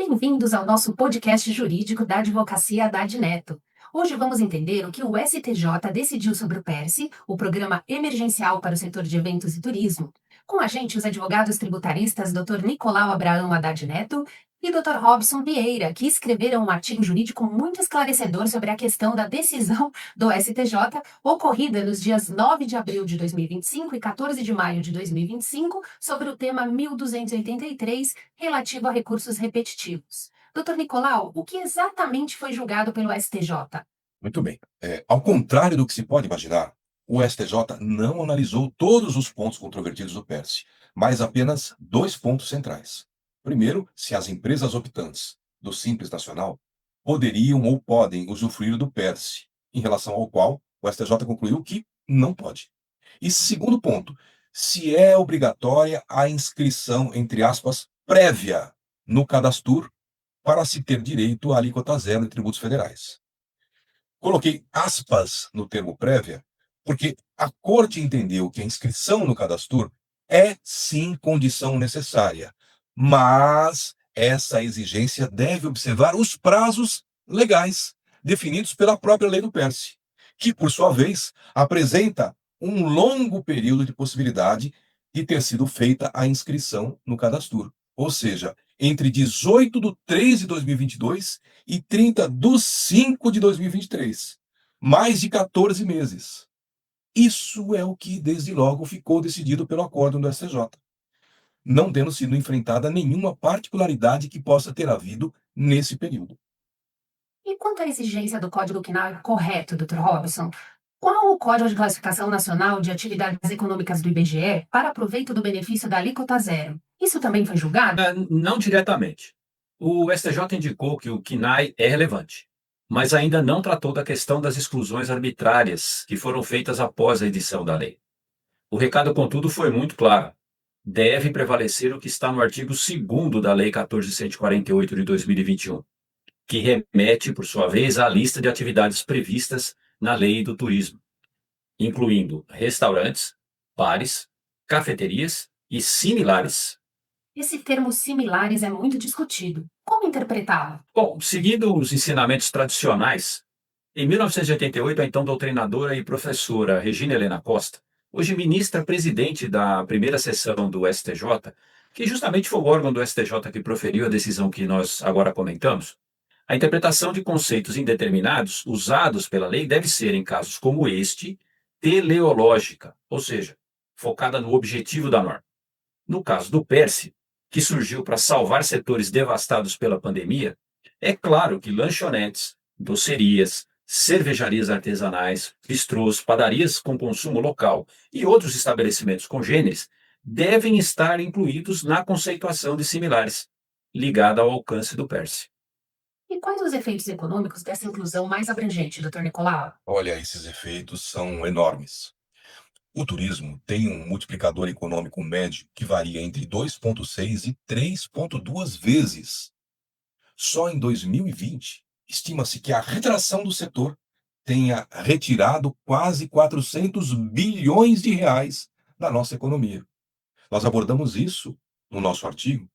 Bem-vindos ao nosso podcast jurídico da Advocacia Haddad Neto. Hoje vamos entender o que o STJ decidiu sobre o PERSE, o Programa Emergencial para o Setor de Eventos e Turismo. Com a gente, os advogados tributaristas Dr. Nicolau Abraão Haddad Neto e Dr. Robson Vieira, que escreveram um artigo jurídico muito esclarecedor sobre a questão da decisão do STJ, ocorrida nos dias 9 de abril de 2025 e 14 de maio de 2025, sobre o tema 1283, relativo a recursos repetitivos. Dr. Nicolau, o que exatamente foi julgado pelo STJ? Muito bem. Ao contrário do que se pode imaginar, o STJ não analisou todos os pontos controvertidos do PERSE, mas apenas dois pontos centrais. Primeiro, se as empresas optantes do Simples Nacional poderiam ou podem usufruir do PERSE, em relação ao qual o STJ concluiu que não pode. E segundo ponto, se é obrigatória a inscrição, entre aspas, prévia no Cadastur para se ter direito à alíquota zero em tributos federais. Coloquei aspas no termo prévia, porque a Corte entendeu que a inscrição no Cadastur é sim condição necessária, mas essa exigência deve observar os prazos legais definidos pela própria lei do PERSE, que, por sua vez, apresenta um longo período de possibilidade de ter sido feita a inscrição no Cadastur, ou seja, entre 18 de 3 de 2022 e 30 de 5 de 2023. Mais de 14 meses. Isso é o que, desde logo, ficou decidido pelo acórdão do STJ, não tendo sido enfrentada nenhuma particularidade que possa ter havido nesse período. E quanto à exigência do Código CNAE correto, Dr. Robson, qual o Código de Classificação Nacional de Atividades Econômicas do IBGE para proveito do benefício da alíquota zero? Isso também foi julgado? Não diretamente. O STJ indicou que o CNAE é relevante, mas ainda não tratou da questão das exclusões arbitrárias que foram feitas após a edição da lei. O recado, contudo, foi muito claro. Deve prevalecer o que está no artigo 2º da Lei 14.148 de 2021, que remete, por sua vez, à lista de atividades previstas na Lei do Turismo, incluindo restaurantes, bares, cafeterias e similares. Esse termo similares é muito discutido. Como interpretá-lo? Bom, seguindo os ensinamentos tradicionais, em 1988, a então doutrinadora e professora Regina Helena Costa, hoje ministra-presidente da primeira sessão do STJ, que justamente foi o órgão do STJ que proferiu a decisão que nós agora comentamos, a interpretação de conceitos indeterminados usados pela lei deve ser, em casos como este, teleológica, ou seja, focada no objetivo da norma. No caso do PERSE, que surgiu para salvar setores devastados pela pandemia, é claro que lanchonetes, docerias, cervejarias artesanais, bistrôs, padarias com consumo local e outros estabelecimentos congêneres devem estar incluídos na conceituação de similares, ligada ao alcance do PERSE. E quais os efeitos econômicos dessa inclusão mais abrangente, Dr. Nicolau? Olha, esses efeitos são enormes. O turismo tem um multiplicador econômico médio que varia entre 2,6 e 3,2 vezes. Só em 2020, estima-se que a retração do setor tenha retirado quase 400 bilhões de reais da nossa economia. Nós abordamos isso no nosso artigo,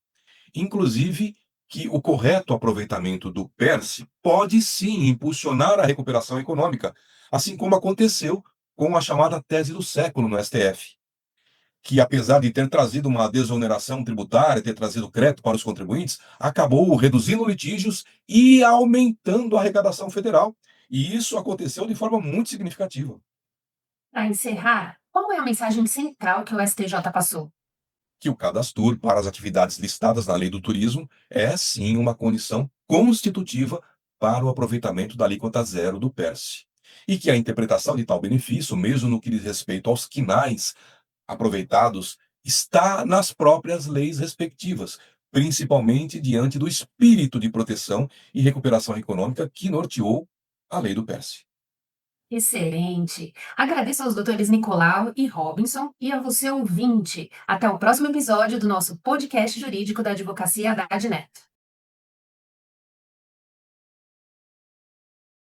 inclusive que o correto aproveitamento do PERSE pode sim impulsionar a recuperação econômica, assim como aconteceu com a chamada tese do século no STF, que apesar de ter trazido uma desoneração tributária, ter trazido crédito para os contribuintes, acabou reduzindo litígios e aumentando a arrecadação federal. E isso aconteceu de forma muito significativa. Para encerrar, qual é a mensagem central que o STJ passou? Que o cadastro para as atividades listadas na Lei do Turismo é sim uma condição constitutiva para o aproveitamento da alíquota zero do PERSE. E que a interpretação de tal benefício, mesmo no que diz respeito aos quinais aproveitados, está nas próprias leis respectivas, principalmente diante do espírito de proteção e recuperação econômica que norteou a lei do PERSE. Excelente! Agradeço aos doutores Nicolau e Robinson e a você, ouvinte. Até o próximo episódio do nosso podcast jurídico da Advocacia Haddad Neto.